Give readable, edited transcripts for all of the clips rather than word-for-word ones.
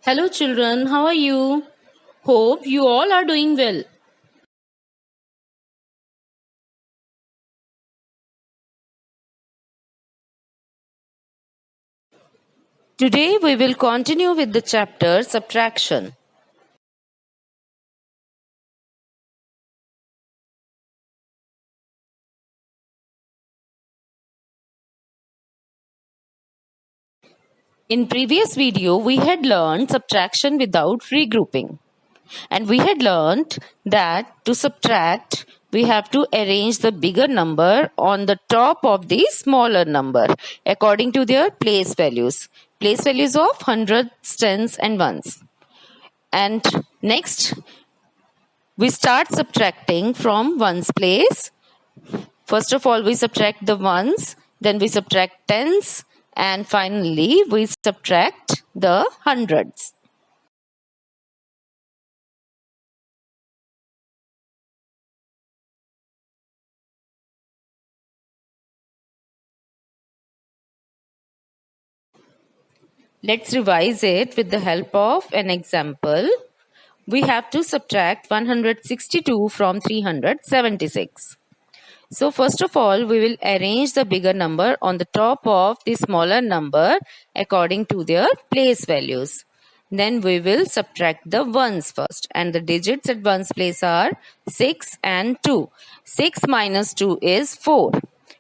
Hello children, how are you? Hope you all are doing well. Today we will continue with the chapter subtraction. In previous video we had learned subtraction without regrouping. And we had learned that to subtract we have to arrange the bigger number on the top of the smaller number according to their place values. Place values of hundreds, tens and ones. And next we start subtracting from ones place. First of all, we subtract the ones, then we subtract tens, and finally we subtract the hundreds. Let's revise it with the help of an example. We have to subtract 162 from 376. So first of all, we will arrange the bigger number on the top of the smaller number according to their place values. Then we will subtract the ones first, and the digits at ones place are 6 and 2. 6 minus 2 is 4.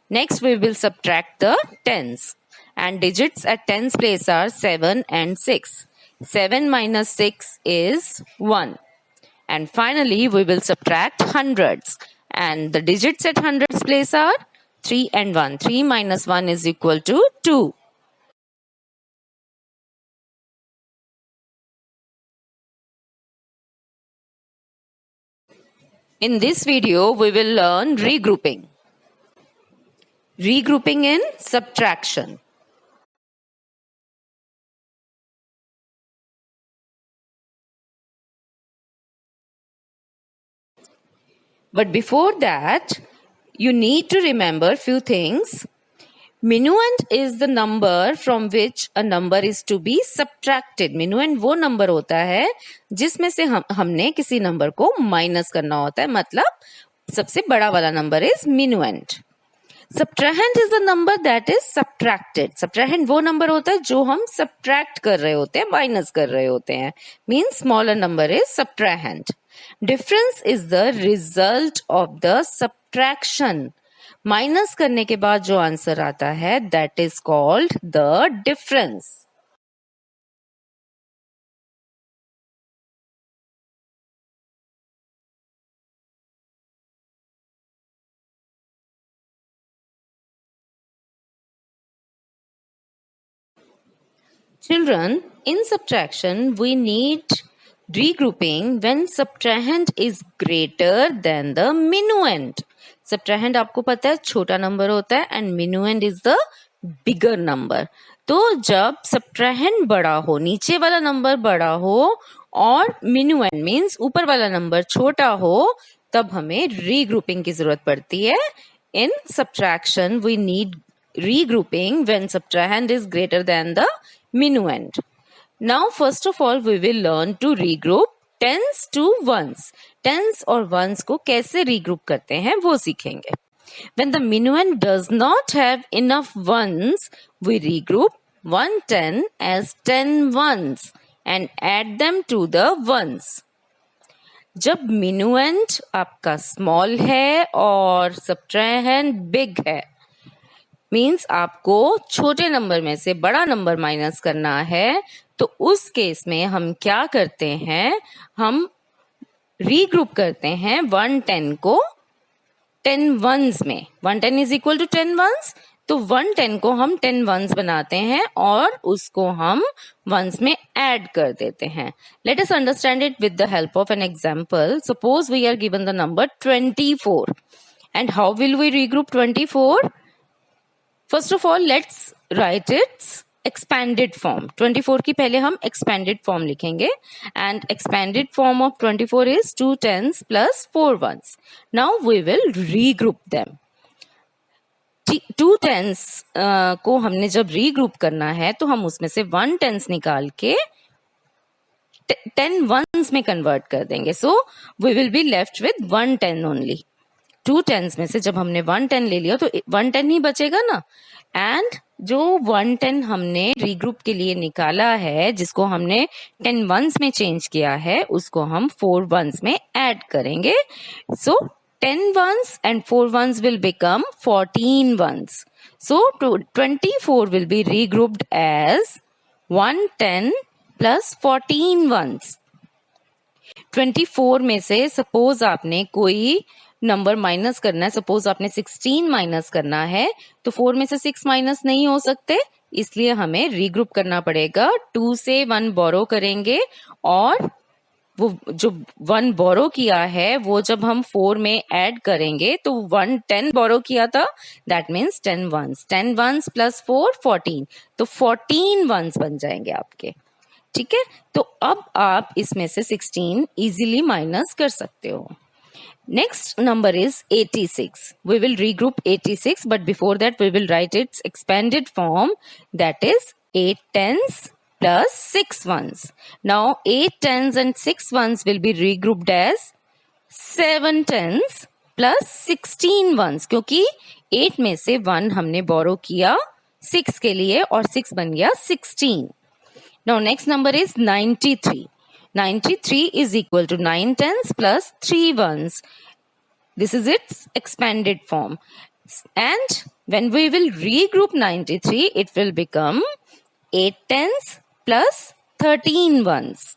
Next we will subtract the tens, and digits at tens place are 7 and 6. 7 minus 6 is 1. And finally we will subtract hundreds, and the digits at hundreds place are 3 and 1. 3 minus 1 is equal to 2. In this video, we will learn regrouping. Regrouping in subtraction. But before that, you need to remember few things. Minuend is the number from which a number is to be subtracted. Minuend वो number होता है जिसमें से हमने किसी number को minus करना होता है, मतलब सबसे बड़ा वाला number is minuend. Subtrahend is the number that is subtracted. Subtrahend वो नंबर होता है जो हम subtract कर रहे होते हैं, माइनस कर रहे होते हैं. Means smaller number is subtrahend. Difference is the result of the subtraction. Minus करने के बाद जो आंसर आता है that is called the difference. Children, in subtraction, we need regrouping when subtrahend is greater than the minuend. Subtrahend आपको पता है छोटा नंबर होता है and minuend is the bigger number. तो जब subtrahend बड़ा हो, नीचे वाला नंबर बड़ा हो और minuend means ऊपर वाला नंबर छोटा हो, तब हमें regrouping की जरूरत पड़ती है. In subtraction, we need regrouping when subtrahend is greater than the minuend. Now first of all we will learn to regroup tens to ones. Tens और ones को कैसे regroup करते हैं वो सीखेंगे. When the minuend does not have enough ones, we regroup 110 as 10 ones and add them to the ones. जब minuend आपका small है और subtrahend big है, मीन्स आपको छोटे नंबर में से बड़ा नंबर माइनस करना है, तो उस केस में हम क्या करते हैं, हम रीग्रुप करते हैं 110 को 10 वंस में. 110 इज इक्वल टू 10 वंस, तो 110 को हम 10 वंस बनाते हैं और उसको हम वंस में ऐड कर देते हैं. Let us understand it with the help of an example. Suppose we are given the number 24 and how will we regroup 24? First of all, let's write its expanded form. 24 की पहले हम expanded form लिखेंगे, and expanded form of 24 is 2 tens plus 4 ones. Now we will regroup them. 2 tens को हमने जब regroup करना है तो हम उसमें से 1 tens निकाल के 10 वंस में कन्वर्ट कर देंगे. So we will be left with 1 10 only. 2 10s में से जब हमने 1 10 ले लिया तो 1 10 ही बचेगा ना. एंड जो 1 10 हमने रीग्रुप के लिए निकाला है, जिसको हमने 10 वंस में चेंज किया है, उसको हम 4 वंस में ऐड करेंगे. सो 10 ones and 4 ones will become 14 ones. So 24 will be regrouped as 110 plus 14 ones. 24 में से सपोज आपने कोई नंबर माइनस करना है, सपोज आपने 16 माइनस करना है, तो 4 में से 6 माइनस नहीं हो सकते, इसलिए हमें रीग्रुप करना पड़ेगा. 2 से 1 बोरो करेंगे और वो जो 1 बोरो किया है वो जब हम 4 में ऐड करेंगे तो 1 10 बोरो किया था, that means 10 ones. 10 ones plus 4 14, तो 14 वंस बन जाएंगे आपके. ठीक है, तो अब आप इसमें से 16 इजीली माइनस कर सकते हो. Next number is 86. We will regroup 86, but before that we will write its expanded form, that is 8 tens plus 6 ones. Now 8 tens and 6 ones will be regrouped as 7 tens plus 16 ones, क्योंकि 8 में से 1 हमने borrow किया 6 के लिए और 6 बन गया 16. Now next number is 93. 93 is equal to 9 tens plus 3 ones. This is its expanded form. And when we will regroup 93, it will become 8 tens plus 13 ones.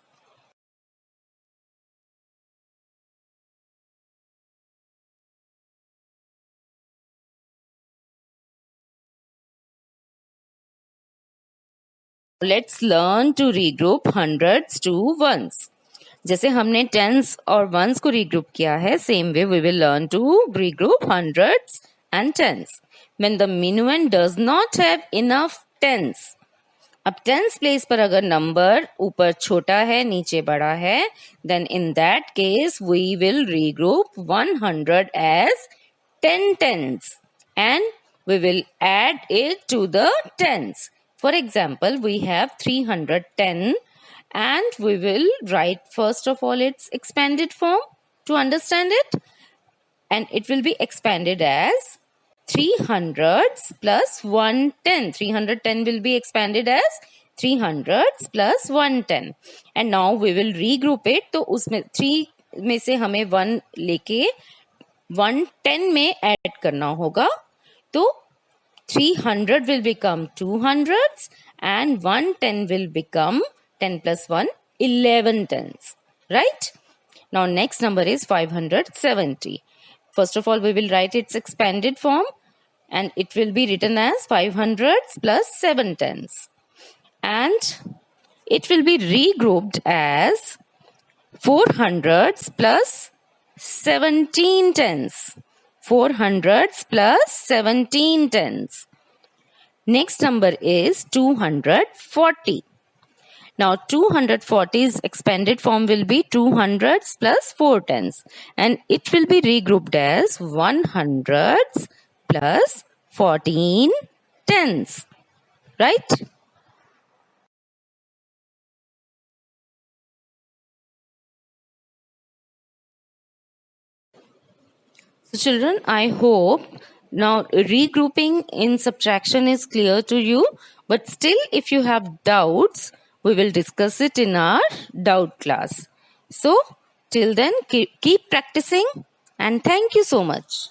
Let's learn to regroup hundreds to ones. जैसे हमने tense और once को regroup किया है, same way we will learn to regroup hundreds and tens. When the minuend does not have enough tens. अब tens place पर अगर number ऊपर छोटा है नीचे बड़ा है, then in that case we will regroup 100 as 10 tens and we will add it to the tens. For example, we have 310 and we will write first of all its expanded form to understand it, and it will be expanded as 300s plus 110. 310 will be expanded as 300s plus 110, and now we will regroup it. तो उसमें 3 में से हमें 1 लेके 110 में add करना होगा, तो 300 will become 200s and 110 will become 10 plus 1, 11 tens, right? Now next number is 570. First of all, we will write its expanded form, and it will be written as 500s plus 7 tens. And it will be regrouped as 400s plus 17 tens. 400s plus 17 tens. Next number is 240. Now 240's expanded form will be 200s plus 4 tens, and it will be regrouped as 100s plus 14 tens, right? So children, I hope now regrouping in subtraction is clear to you, but still if you have doubts, we will discuss it in our doubt class. So till then, keep practicing, and thank you so much.